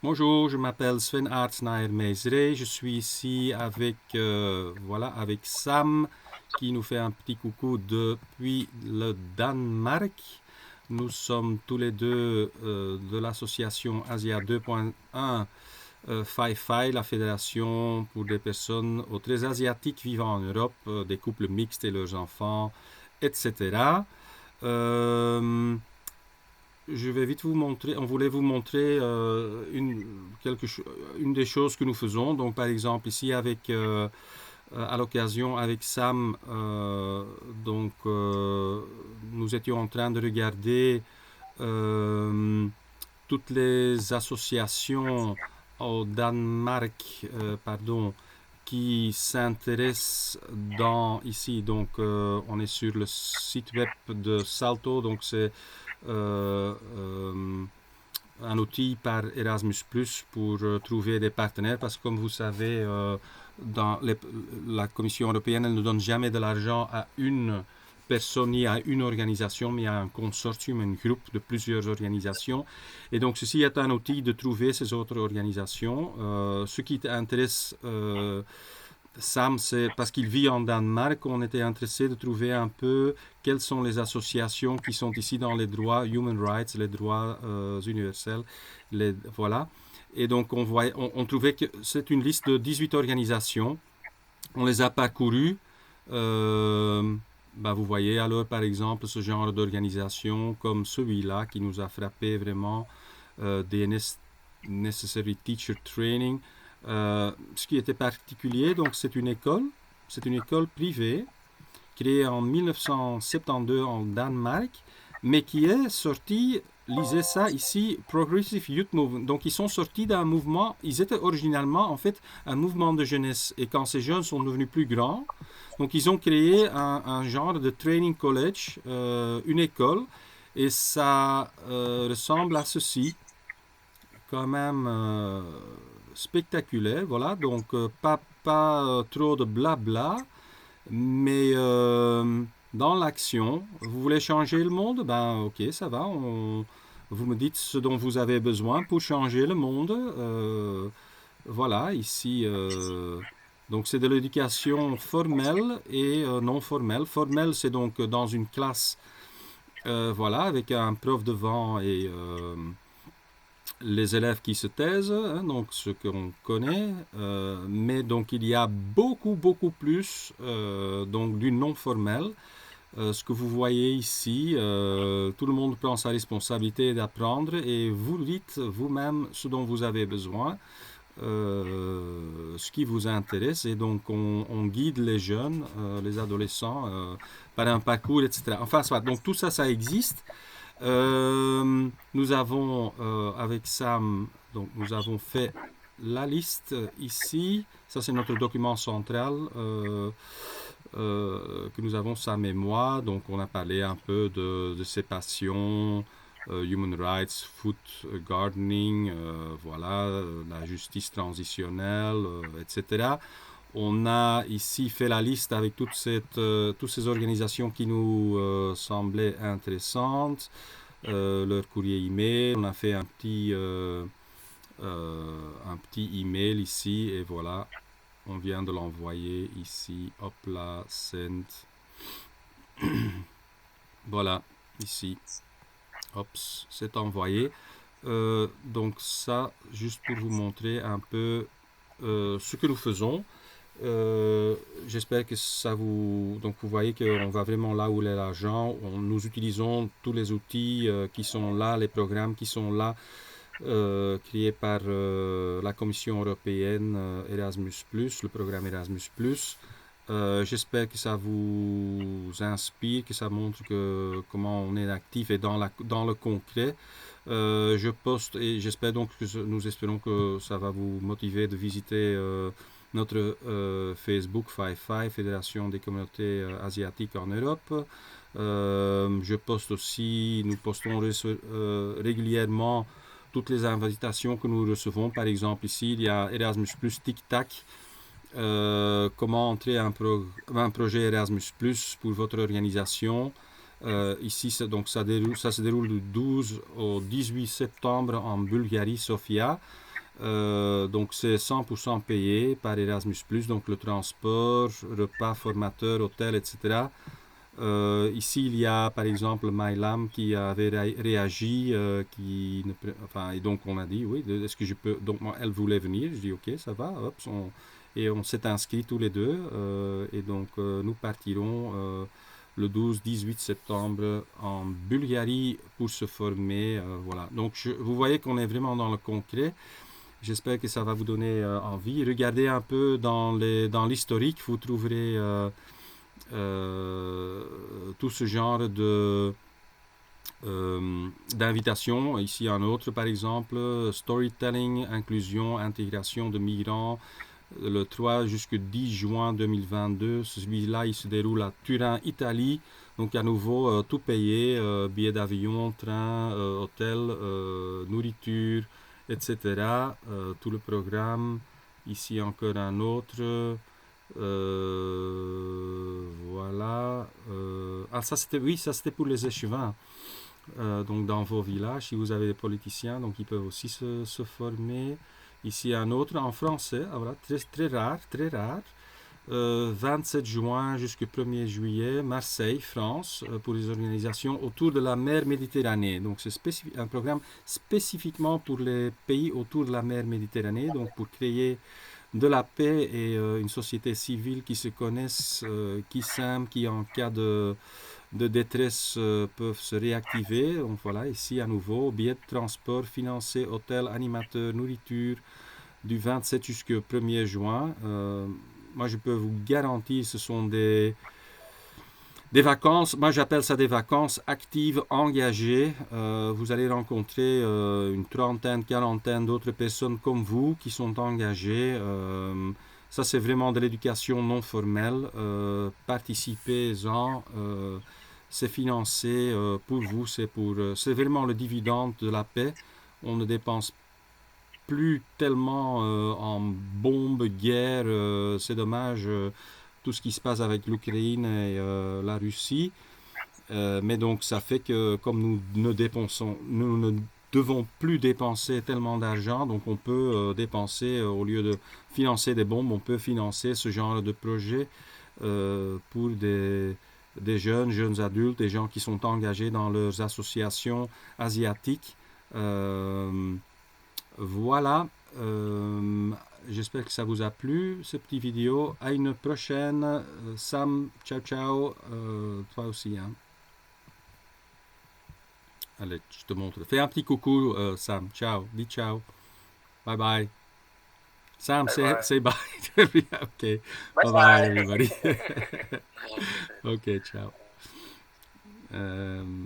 Bonjour, je m'appelle Sven Aartsnaer-Meisrey. Je suis ici avec Sam qui nous fait un petit coucou depuis le Danemark. Nous sommes tous les deux de l'association Asia 2.1 FIFI, la fédération pour des personnes très asiatiques vivant en Europe, des couples mixtes et leurs enfants, etc. Euh, je vais vite vous montrer, on voulait vous montrer une des choses que nous faisons. Donc par exemple ici à l'occasion avec Sam, nous étions en train de regarder euh, toutes les associations au Danemark, qui s'intéressent ici. Donc on est sur le site web de Salto, donc c'est euh, euh, un outil par Erasmus Plus pour trouver des partenaires parce que comme vous savez, la Commission européenne elle ne donne jamais de l'argent à une personne ni à une organisation, mais à un consortium, un groupe de plusieurs organisations. Et donc ceci est un outil de trouver ces autres organisations. Ce qui t'intéresse, Sam, c'est parce qu'il vit en Danemark, on était intéressé de trouver un peu quelles sont les associations qui sont ici dans les droits human rights, les droits universels, voilà. Et donc on trouvait que c'est une liste de 18 organisations. On les a parcourues. Euh, Vous voyez alors par exemple ce genre d'organisation comme celui-là qui nous a frappé vraiment, DNS Necessary Teacher Training. Ce qui était particulier, donc c'est une école privée créée en 1972 en Danemark, mais qui est sortie, lisez ça ici, Progressive Youth Movement. Donc ils sont sortis d'un mouvement, ils étaient originalement en fait un mouvement de jeunesse. Et quand ces jeunes sont devenus plus grands, donc ils ont créé un genre de training college, une école, et ça ressemble à ceci, quand même spectaculaire, voilà. Donc pas trop de blabla, mais dans l'action, vous voulez changer le monde? Ben ok, ça va. Vous me dites ce dont vous avez besoin pour changer le monde. Voilà, ici. Donc c'est de l'éducation formelle et non formelle. Formelle, c'est donc dans une classe, voilà, avec un prof devant et les élèves qui se taisent, hein, donc ce qu'on connaît, mais donc il y a beaucoup plus donc du non formel. Ce que vous voyez ici, tout le monde prend sa responsabilité d'apprendre et vous dites vous-même ce dont vous avez besoin, ce qui vous intéresse et donc on guide les jeunes, les adolescents par un parcours, etc. Enfin, soit, donc tout ça, ça existe. Nous avons avec Sam, donc nous avons fait la liste ici. Ça c'est notre document central que nous avons sa mémoire. Donc on a parlé un peu de ses passions, human rights, food, gardening, voilà, la justice transitionnelle, etc. On a ici fait la liste avec toutes ces organisations qui nous semblaient intéressantes, leur courrier email. On a fait un petit email ici et voilà, on vient de l'envoyer ici. Hop là, send. Voilà, ici. Hop, c'est envoyé. Donc ça, juste pour vous montrer un peu ce que nous faisons. J'espère que ça vous... Donc vous voyez qu'on va vraiment là où est l'argent. Nous utilisons tous les outils qui sont là, les programmes qui sont là, créés par la Commission européenne, Erasmus+, le programme Erasmus+. J'espère que ça vous inspire, que ça montre comment on est actif et dans le concret. Je poste et j'espère donc que nous espérons que ça va vous motiver de visiter notre Facebook FIFI, Fédération des communautés asiatiques en Europe. Je poste aussi, nous postons régulièrement toutes les invitations que nous recevons. Par exemple, ici, il y a Erasmus Plus Tic Tac. Comment entrer un projet Erasmus Plus pour votre organisation. Ici, donc ça se déroule du 12 au 18 septembre en Bulgarie, Sofia. Donc c'est 100% payé par Erasmus+, donc le transport, repas, formateur, hôtel, etc. Ici, il y a par exemple Mylam qui avait réagi, enfin, et donc on a dit, oui, est-ce que je peux. Donc moi, elle voulait venir, je dis, ok, ça va, hop, et on s'est inscrits tous les deux, et donc nous partirons le 12-18 septembre en Bulgarie pour se former. Voilà. Donc vous voyez qu'on est vraiment dans le concret. J'espère que ça va vous donner envie. Regardez un peu dans l'historique, vous trouverez tout ce genre d'invitations. Ici un autre par exemple, storytelling, inclusion, intégration de migrants, le 3 jusqu'au 10 juin 2022. Celui-là, il se déroule à Turin, Italie. Donc à nouveau, tout payé, billets d'avion, train, hôtel, nourriture, etc. Tout le programme. Ici encore un autre. Voilà. Ah, ça c'était, oui, ça c'était pour les échevins. Donc dans vos villages, si vous avez des politiciens, donc ils peuvent aussi se former. Ici un autre en français, ah, voilà, très, très rare, très rare. 27 juin jusqu'au 1er juillet, Marseille, France, pour les organisations autour de la mer Méditerranée. Donc c'est un programme spécifiquement pour les pays autour de la mer Méditerranée, donc pour créer de la paix et une société civile qui se connaissent, qui s'aiment, qui en cas de détresse peuvent se réactiver. Donc voilà, ici à nouveau, billets de transport financé, hôtel, animateur, nourriture, du 27 jusqu'au 1er juin. Moi, je peux vous garantir, ce sont des vacances. Moi, j'appelle ça des vacances actives, engagées. Vous allez rencontrer une trentaine, quarantaine d'autres personnes comme vous qui sont engagées. Ça, c'est vraiment de l'éducation non formelle. Participez-en. C'est financé pour vous. C'est vraiment le dividende de la paix. On ne dépense plus tellement en bombes, guerre. C'est dommage tout ce qui se passe avec l'Ukraine et la Russie. Mais donc ça fait que comme nous ne devons plus dépenser tellement d'argent, donc on peut dépenser, au lieu de financer des bombes, on peut financer ce genre de projet pour des jeunes adultes, des gens qui sont engagés dans leurs associations asiatiques. Voilà. J'espère que ça vous a plu, cette petite vidéo. À une prochaine. Sam, ciao, ciao. Toi aussi. Hein. Allez, je te montre. Fais un petit coucou, Sam. Ciao. Dis ciao. Bye bye. Sam, say bye. Okay. Bye bye, everybody. Okay, ciao.